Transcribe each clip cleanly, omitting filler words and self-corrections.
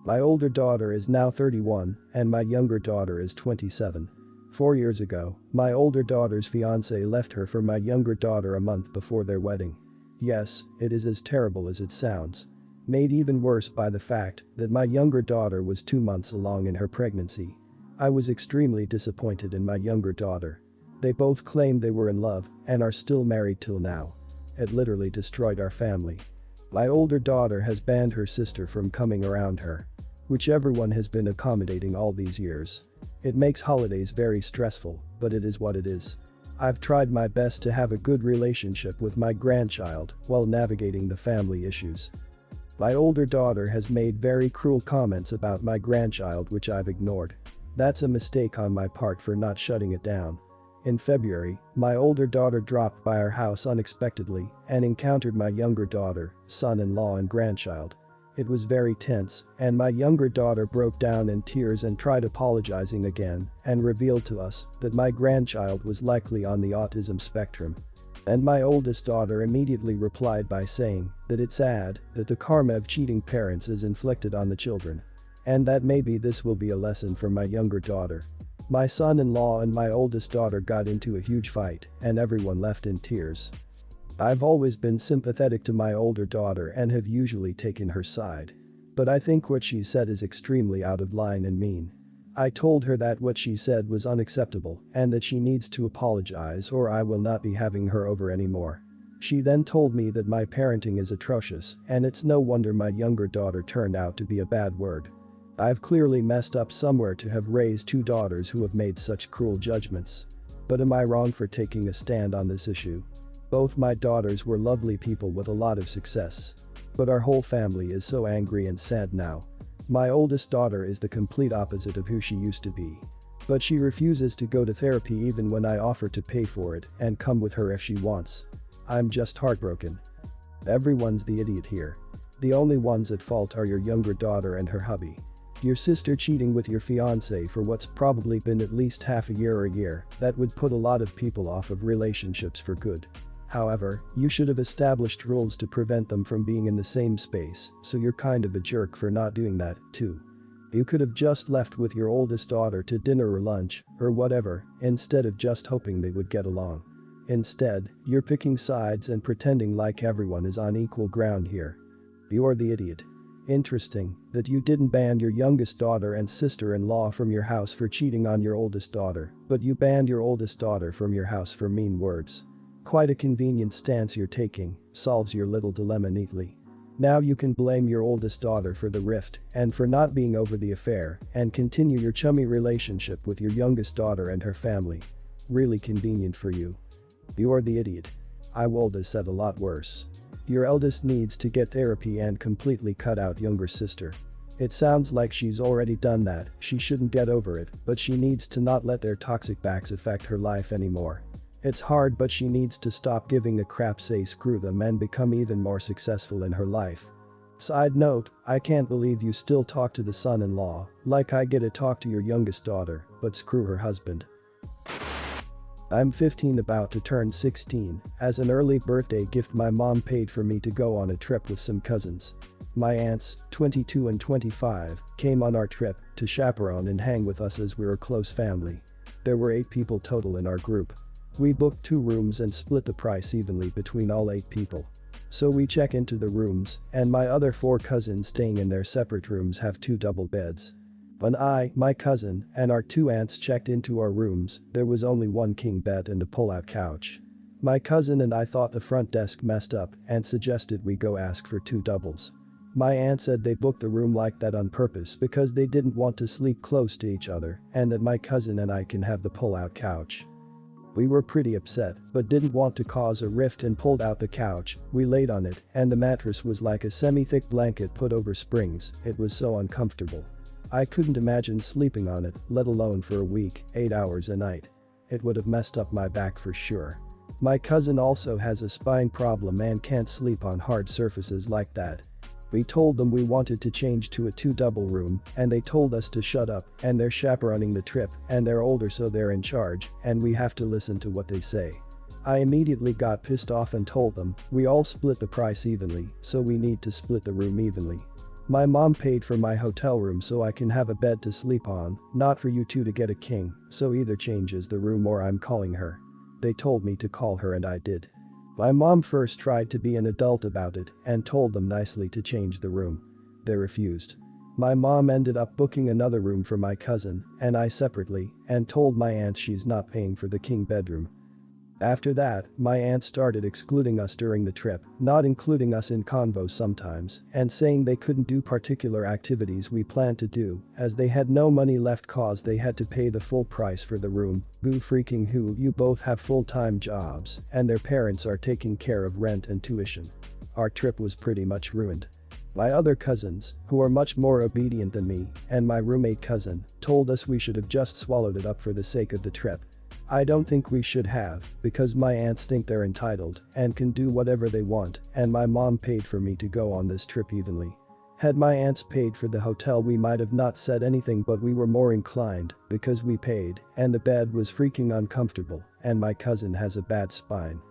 My older daughter is now 31 and my younger daughter is 27. 4 years ago, my older daughter's fiance left her for my younger daughter a month before their wedding. Yes, it is as terrible as it sounds. Made even worse by the fact that my younger daughter was 2 months along in her pregnancy. I was extremely disappointed in my younger daughter. They both claimed they were in love and are still married till now. It literally destroyed our family. My older daughter has banned her sister from coming around her, which everyone has been accommodating all these years. It makes holidays very stressful, but it is what it is. I've tried my best to have a good relationship with my grandchild while navigating the family issues. My older daughter has made very cruel comments about my grandchild which I've ignored. That's a mistake on my part for not shutting it down. In February, my older daughter dropped by our house unexpectedly and encountered my younger daughter, son-in-law and grandchild. It was very tense, and my younger daughter broke down in tears and tried apologizing again and revealed to us that my grandchild was likely on the autism spectrum. And my oldest daughter immediately replied by saying that it's sad that the karma of cheating parents is inflicted on the children. And that maybe this will be a lesson for my younger daughter. My son-in-law and my oldest daughter got into a huge fight and everyone left in tears. I've always been sympathetic to my older daughter and have usually taken her side. But I think what she said is extremely out of line and mean. I told her that what she said was unacceptable and that she needs to apologize or I will not be having her over anymore. She then told me that my parenting is atrocious and it's no wonder my younger daughter turned out to be a bad word. I've clearly messed up somewhere to have raised 2 daughters who have made such cruel judgments. But am I wrong for taking a stand on this issue? Both my daughters were lovely people with a lot of success. But our whole family is so angry and sad now. My oldest daughter is the complete opposite of who she used to be. But she refuses to go to therapy even when I offer to pay for it and come with her if she wants. I'm just heartbroken. Everyone's the idiot here. The only ones at fault are your younger daughter and her hubby. Your sister cheating with your fiance for what's probably been at least half a year or a year, that would put a lot of people off of relationships for good. However, you should have established rules to prevent them from being in the same space, so you're kind of a jerk for not doing that, too. You could have just left with your oldest daughter to dinner or lunch, or whatever, instead of just hoping they would get along. Instead, you're picking sides and pretending like everyone is on equal ground here. You're the idiot. Interesting that you didn't ban your youngest daughter and sister-in-law from your house for cheating on your oldest daughter, but you banned your oldest daughter from your house for mean words. Quite a convenient stance you're taking, solves your little dilemma neatly. Now you can blame your oldest daughter for the rift and for not being over the affair and continue your chummy relationship with your youngest daughter and her family. Really convenient for you. You're the idiot. I would have said a lot worse. Your eldest needs to get therapy and completely cut out younger sister. It sounds like she's already done that, she shouldn't get over it, but she needs to not let their toxic backs affect her life anymore. It's hard but she needs to stop giving a crap, say screw them and become even more successful in her life. Side note, I can't believe you still talk to the son-in-law, like I get to talk to your youngest daughter, but screw her husband. I'm 15 about to turn 16, as an early birthday gift my mom paid for me to go on a trip with some cousins. My aunts, 22 and 25, came on our trip to chaperone and hang with us as we're a close family. There were 8 people total in our group. We booked 2 rooms and split the price evenly between all 8 people. So we check into the rooms and my other 4 cousins staying in their separate rooms have 2 double beds. When I, my cousin, and our 2 aunts checked into our rooms, there was only 1 king bed and a pull-out couch. My cousin and I thought the front desk messed up and suggested we go ask for 2 doubles. My aunt said they booked the room like that on purpose because they didn't want to sleep close to each other and that my cousin and I can have the pull-out couch. We were pretty upset but didn't want to cause a rift and pulled out the couch, we laid on it and the mattress was like a semi-thick blanket put over springs, it was so uncomfortable. I couldn't imagine sleeping on it, let alone for a week, 8 hours a night. It would have messed up my back for sure. My cousin also has a spine problem and can't sleep on hard surfaces like that. We told them we wanted to change to a 2-double room and they told us to shut up and they're chaperoning the trip and they're older so they're in charge and we have to listen to what they say. I immediately got pissed off and told them we all split the price evenly so we need to split the room evenly. My mom paid for my hotel room so I can have a bed to sleep on, not for you two to get a king, so either changes the room or I'm calling her. They told me to call her and I did. My mom first tried to be an adult about it and told them nicely to change the room. They refused. My mom ended up booking another room for my cousin and I separately and told my aunt she's not paying for the king bedroom. After that, my aunt started excluding us during the trip, not including us in convos sometimes, and saying they couldn't do particular activities we planned to do as they had no money left cause they had to pay the full price for the room. Boo freaking who, you both have full-time jobs and their parents are taking care of rent and tuition. Our trip was pretty much ruined. My other cousins, who are much more obedient than me, and my roommate cousin, told us we should have just swallowed it up for the sake of the trip. I don't think we should have, because my aunts think they're entitled and can do whatever they want, and my mom paid for me to go on this trip evenly. Had my aunts paid for the hotel we might have not said anything, but we were more inclined because we paid and the bed was freaking uncomfortable and my cousin has a bad spine.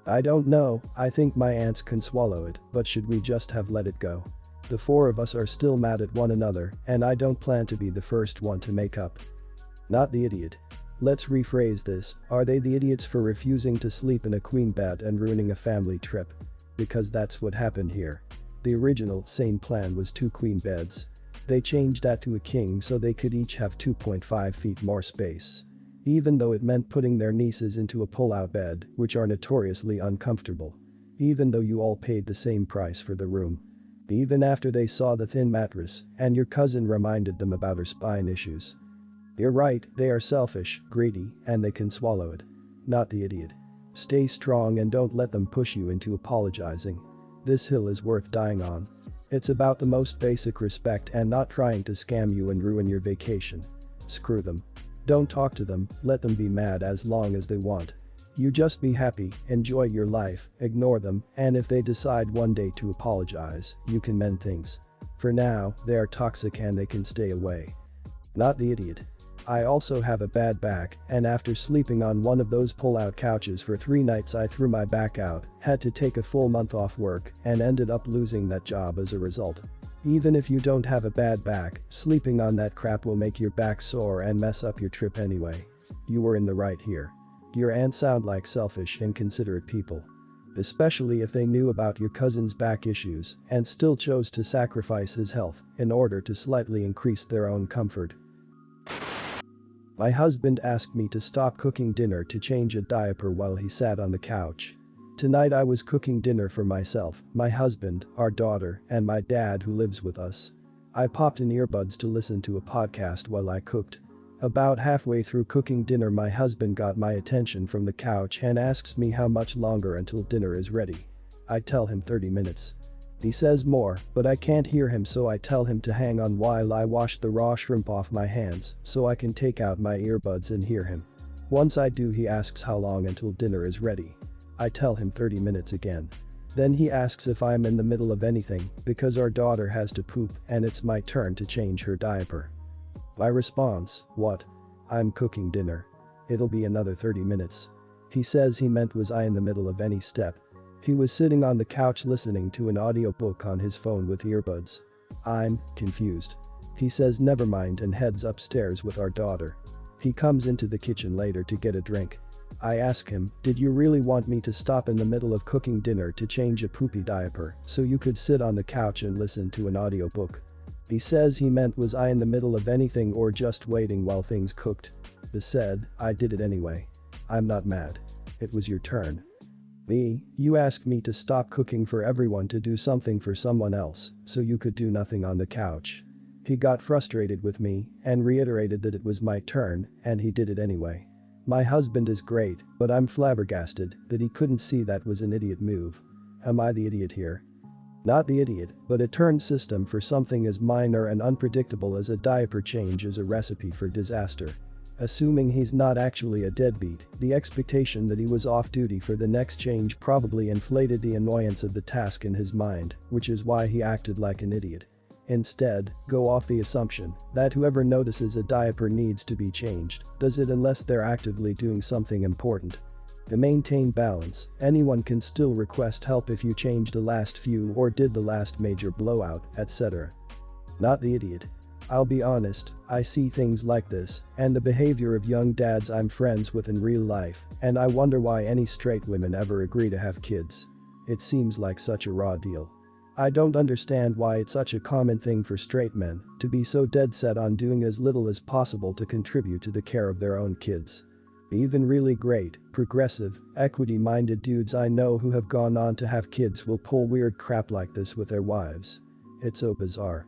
I don't know, I think my aunts can swallow it, but should we just have let it go? The four of us are still mad at one another and I don't plan to be the first one to make up. Not the idiot. Let's rephrase this, are they the idiots for refusing to sleep in a queen bed and ruining a family trip? Because that's what happened here. The original sane plan was 2 queen beds. They changed that to a king so they could each have 2.5 feet more space. Even though it meant putting their nieces into a pull-out bed, which are notoriously uncomfortable. Even though you all paid the same price for the room. Even after they saw the thin mattress and your cousin reminded them about her spine issues. You're right, they are selfish, greedy, and they can swallow it. Not the idiot. Stay strong and don't let them push you into apologizing. This hill is worth dying on. It's about the most basic respect and not trying to scam you and ruin your vacation. Screw them. Don't talk to them, let them be mad as long as they want. You just be happy, enjoy your life, ignore them, and if they decide one day to apologize, you can mend things. For now, they are toxic and they can stay away. Not the idiot. I also have a bad back and after sleeping on one of those pull-out couches for 3 nights I threw my back out, had to take a full month off work and ended up losing that job as a result. Even if you don't have a bad back, sleeping on that crap will make your back sore and mess up your trip anyway. You were in the right here. Your aunts sound like selfish, inconsiderate people. Especially if they knew about your cousin's back issues and still chose to sacrifice his health in order to slightly increase their own comfort. My husband asked me to stop cooking dinner to change a diaper while he sat on the couch. Tonight I was cooking dinner for myself, my husband, our daughter, and my dad who lives with us. I popped in earbuds to listen to a podcast while I cooked. About halfway through cooking dinner my husband got my attention from the couch and asks me how much longer until dinner is ready. I tell him 30 minutes. He says more, but I can't hear him so I tell him to hang on while I wash the raw shrimp off my hands so I can take out my earbuds and hear him. Once I do he asks how long until dinner is ready. I tell him 30 minutes again. Then he asks if I'm in the middle of anything because our daughter has to poop and it's my turn to change her diaper. My response, what? I'm cooking dinner. It'll be another 30 minutes. He says he meant was I in the middle of any step. He was sitting on the couch listening to an audiobook on his phone with earbuds. I'm confused. He says never mind and heads upstairs with our daughter. He comes into the kitchen later to get a drink. I ask him, did you really want me to stop in the middle of cooking dinner to change a poopy diaper so you could sit on the couch and listen to an audiobook? He says he meant was I in the middle of anything or just waiting while things cooked. He said, I did it anyway. I'm not mad. It was your turn. Me, you asked me to stop cooking for everyone to do something for someone else, so you could do nothing on the couch. He got frustrated with me and reiterated that it was my turn and he did it anyway. My husband is great, but I'm flabbergasted that he couldn't see that was an idiot move. Am I the idiot here? Not the idiot, but a turn system for something as minor and unpredictable as a diaper change is a recipe for disaster. Assuming he's not actually a deadbeat, the expectation that he was off duty for the next change probably inflated the annoyance of the task in his mind, which is why he acted like an idiot. Instead, go off the assumption that whoever notices a diaper needs to be changed does it unless they're actively doing something important. To maintain balance, anyone can still request help if you changed the last few or did the last major blowout, etc. Not the idiot. I'll be honest, I see things like this and the behavior of young dads I'm friends with in real life, and I wonder why any straight women ever agree to have kids. It seems like such a raw deal. I don't understand why it's such a common thing for straight men to be so dead set on doing as little as possible to contribute to the care of their own kids. Even really great, progressive, equity-minded dudes I know who have gone on to have kids will pull weird crap like this with their wives. It's so bizarre.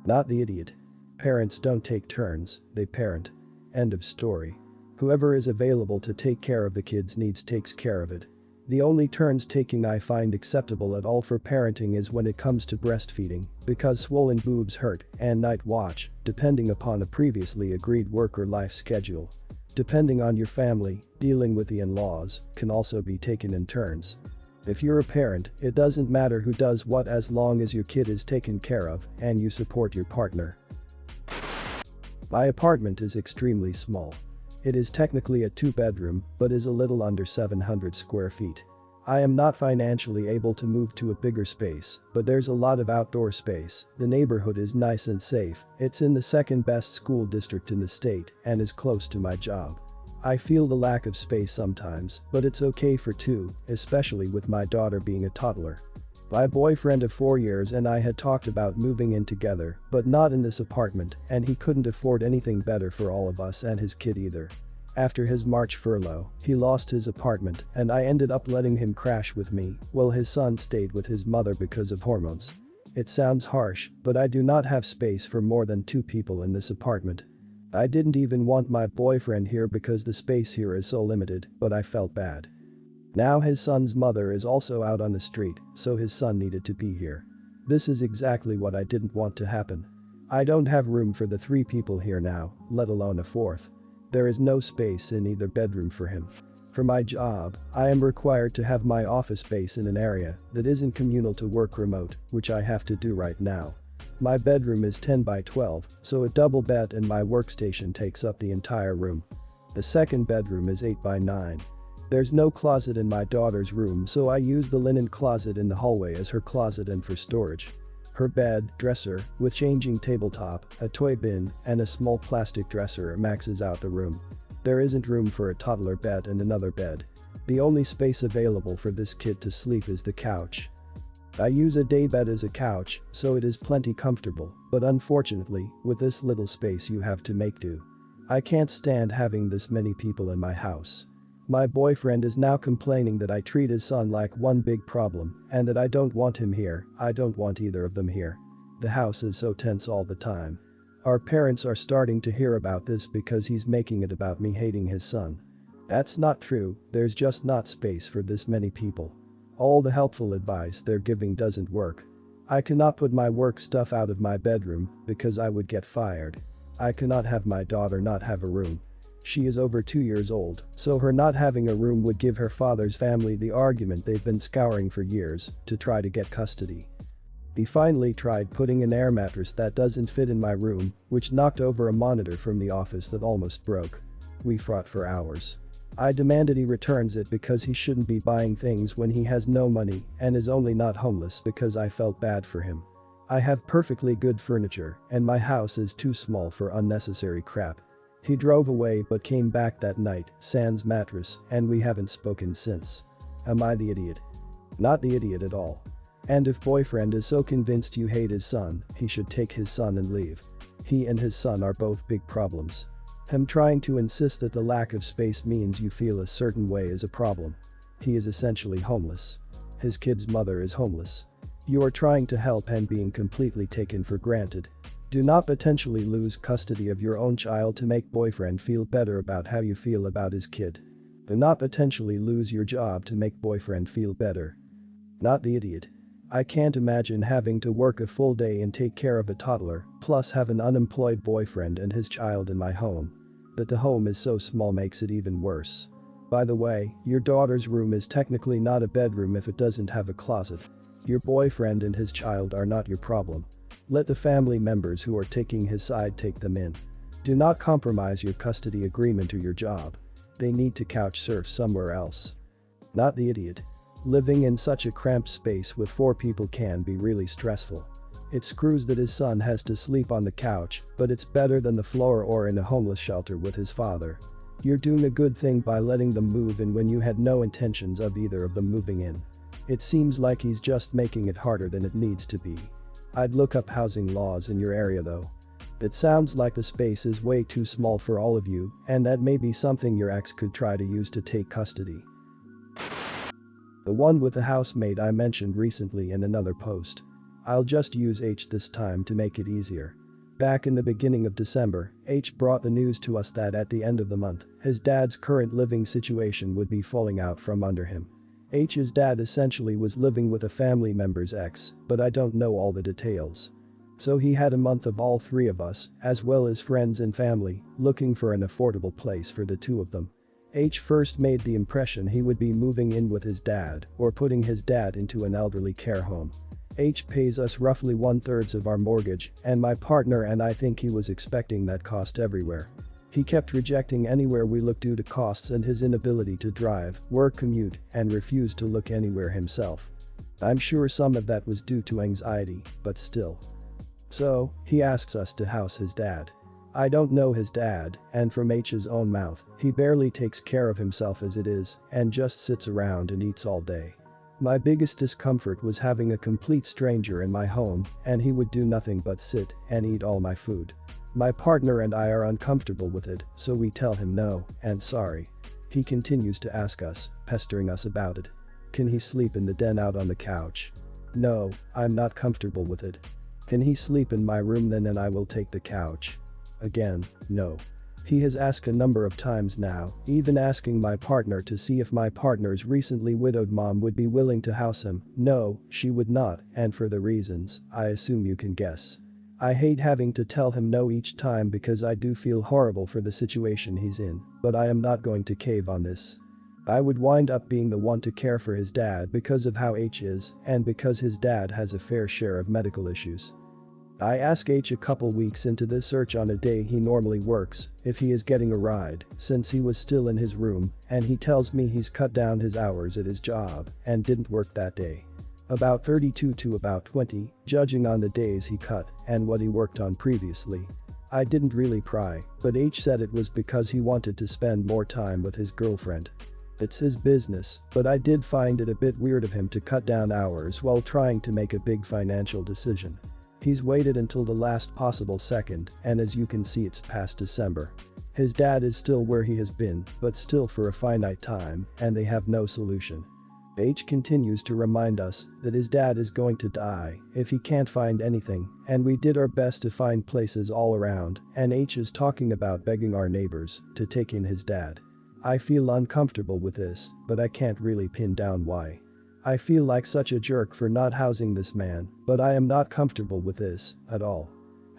Not the idiot. Parents don't take turns, they parent. End of story. Whoever is available to take care of the kids' needs takes care of it. The only turns taking I find acceptable at all for parenting is when it comes to breastfeeding, because swollen boobs hurt, and night watch, depending upon a previously agreed work or life schedule. Depending on your family, dealing with the in-laws can also be taken in turns. If you're a parent, it doesn't matter who does what as long as your kid is taken care of and you support your partner. My apartment is extremely small. It is technically a 2-bedroom, but is a little under 700 square feet. I am not financially able to move to a bigger space, but there's a lot of outdoor space, the neighborhood is nice and safe, it's in the second best school district in the state, and is close to my job. I feel the lack of space sometimes, but it's okay for two, especially with my daughter being a toddler. My boyfriend of 4 years and I had talked about moving in together, but not in this apartment, and he couldn't afford anything better for all of us and his kid either. After his March furlough, he lost his apartment and I ended up letting him crash with me while his son stayed with his mother because of hormones. It sounds harsh, but I do not have space for more than 2 people in this apartment. I didn't even want my boyfriend here because the space here is so limited, but I felt bad. Now his son's mother is also out on the street, so his son needed to be here. This is exactly what I didn't want to happen. I don't have room for the 3 people here now, let alone a 4th. There is no space in either bedroom for him. For my job, I am required to have my office space in an area that isn't communal to work remote, which I have to do right now. My bedroom is 10 by 12, so a double bed and my workstation takes up the entire room. The second bedroom is 8 by 9. There's no closet in my daughter's room, so I use the linen closet in the hallway as her closet and for storage. Her bed, dresser, with changing tabletop, a toy bin, and a small plastic dresser maxes out the room. There isn't room for a toddler bed and another bed. The only space available for this kid to sleep is the couch. I use a daybed as a couch, so it is plenty comfortable, but unfortunately, with this little space you have to make do. I can't stand having this many people in my house. My boyfriend is now complaining that I treat his son like one big problem and that I don't want him here, I don't want either of them here. The house is so tense all the time. Our parents are starting to hear about this because he's making it about me hating his son. That's not true, there's just not space for this many people. All the helpful advice they're giving doesn't work. I cannot put my work stuff out of my bedroom because I would get fired. I cannot have my daughter not have a room. She is over 2 years old, so her not having a room would give her father's family the argument they've been scouring for years to try to get custody. We finally tried putting an air mattress that doesn't fit in my room, which knocked over a monitor from the office that almost broke. We fought for hours. I demanded he returns it because he shouldn't be buying things when he has no money and is only not homeless because I felt bad for him. I have perfectly good furniture and my house is too small for unnecessary crap. He drove away but came back that night, sans mattress, and we haven't spoken since. Am I the idiot? Not the idiot at all. And if boyfriend is so convinced you hate his son, he should take his son and leave. He and his son are both big problems. Him trying to insist that the lack of space means you feel a certain way is a problem. He is essentially homeless. His kid's mother is homeless. You are trying to help and being completely taken for granted. Do not potentially lose custody of your own child to make boyfriend feel better about how you feel about his kid. Do not potentially lose your job to make boyfriend feel better. Not the idiot. I can't imagine having to work a full day and take care of a toddler, plus have an unemployed boyfriend and his child in my home. That the home is so small makes it even worse. By the way, your daughter's room is technically not a bedroom if it doesn't have a closet. Your boyfriend and his child are not your problem. Let the family members who are taking his side take them in. Do not compromise your custody agreement or your job. They need to couch surf somewhere else. Not the idiot. Living in such a cramped space with 4 people can be really stressful. It screws that his son has to sleep on the couch, but it's better than the floor or in a homeless shelter with his father. You're doing a good thing by letting them move in when you had no intentions of either of them moving in. It seems like he's just making it harder than it needs to be. I'd look up housing laws in your area though. It sounds like the space is way too small for all of you, and that may be something your ex could try to use to take custody. The one with the housemate I mentioned recently in another post. I'll just use H this time to make it easier. Back in the beginning of December, H brought the news to us that at the end of the month, his dad's current living situation would be falling out from under him. H's dad essentially was living with a family member's ex, but I don't know all the details. So he had a month of all three of us, as well as friends and family, looking for an affordable place for the two of them. H first made the impression he would be moving in with his dad or putting his dad into an elderly care home. H pays us roughly 1/3 of our mortgage, and my partner and I think he was expecting that cost everywhere. He kept rejecting anywhere we looked due to costs and his inability to drive, work commute, and refused to look anywhere himself. I'm sure some of that was due to anxiety, but still. So, he asks us to house his dad. I don't know his dad, and from H's own mouth, he barely takes care of himself as it is and just sits around and eats all day. My biggest discomfort was having a complete stranger in my home, and he would do nothing but sit and eat all my food. My partner and I are uncomfortable with it, so we tell him no and sorry. He continues to ask us, pestering us about it. Can he sleep in the den out on the couch? No, I'm not comfortable with it. Can he sleep in my room then and I will take the couch? Again, no. He has asked a number of times now, even asking my partner to see if my partner's recently widowed mom would be willing to house him. No, she would not, and for the reasons, I assume you can guess. I hate having to tell him no each time because I do feel horrible for the situation he's in, but I am not going to cave on this. I would wind up being the one to care for his dad because of how H is and because his dad has a fair share of medical issues. I ask H a couple weeks into this search on a day he normally works if he is getting a ride, since he was still in his room, and he tells me he's cut down his hours at his job and didn't work that day. About 32 to about 20, judging on the days he cut and what he worked on previously. I didn't really pry, but H said it was because he wanted to spend more time with his girlfriend. It's his business, but I did find it a bit weird of him to cut down hours while trying to make a big financial decision. He's waited until the last possible second, and as you can see it's past December. His dad is still where he has been, but still for a finite time, and they have no solution. H continues to remind us that his dad is going to die if he can't find anything, and we did our best to find places all around, and H is talking about begging our neighbors to take in his dad. I feel uncomfortable with this, but I can't really pin down why. I feel like such a jerk for not housing this man, but I am not comfortable with this at all.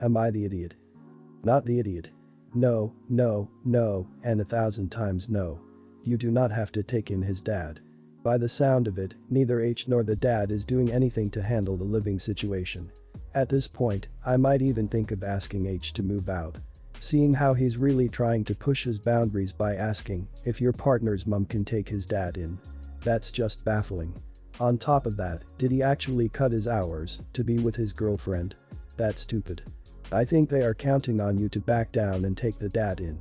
Am I the idiot? Not the idiot. No, no, no, and 1,000 times no. You do not have to take in his dad. By the sound of it, neither H nor the dad is doing anything to handle the living situation. At this point, I might even think of asking H to move out. Seeing how he's really trying to push his boundaries by asking if your partner's mom can take his dad in. That's just baffling. On top of that, did he actually cut his hours to be with his girlfriend? That's stupid. I think they are counting on you to back down and take the dad in.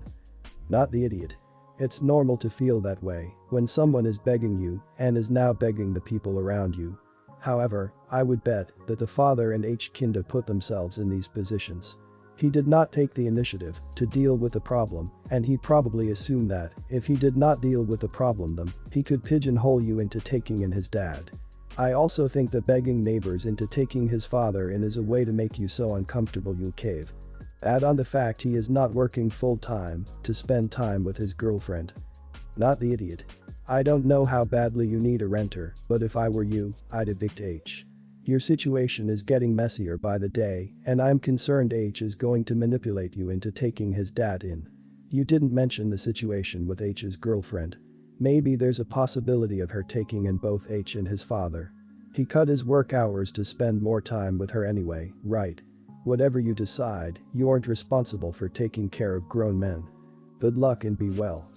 Not the idiot. It's normal to feel that way when someone is begging you and is now begging the people around you. However, I would bet that the father and H kinda put themselves in these positions. He did not take the initiative to deal with the problem, and he probably assumed that if he did not deal with the problem then he could pigeonhole you into taking in his dad. I also think that begging neighbors into taking his father in is a way to make you so uncomfortable you'll cave. Add on the fact he is not working full-time to spend time with his girlfriend. Not the idiot. I don't know how badly you need a renter, but if I were you, I'd evict H. Your situation is getting messier by the day, and I'm concerned H is going to manipulate you into taking his dad in. You didn't mention the situation with H's girlfriend. Maybe there's a possibility of her taking in both H and his father. He cut his work hours to spend more time with her anyway, right? Whatever you decide, you aren't responsible for taking care of grown men. Good luck and be well.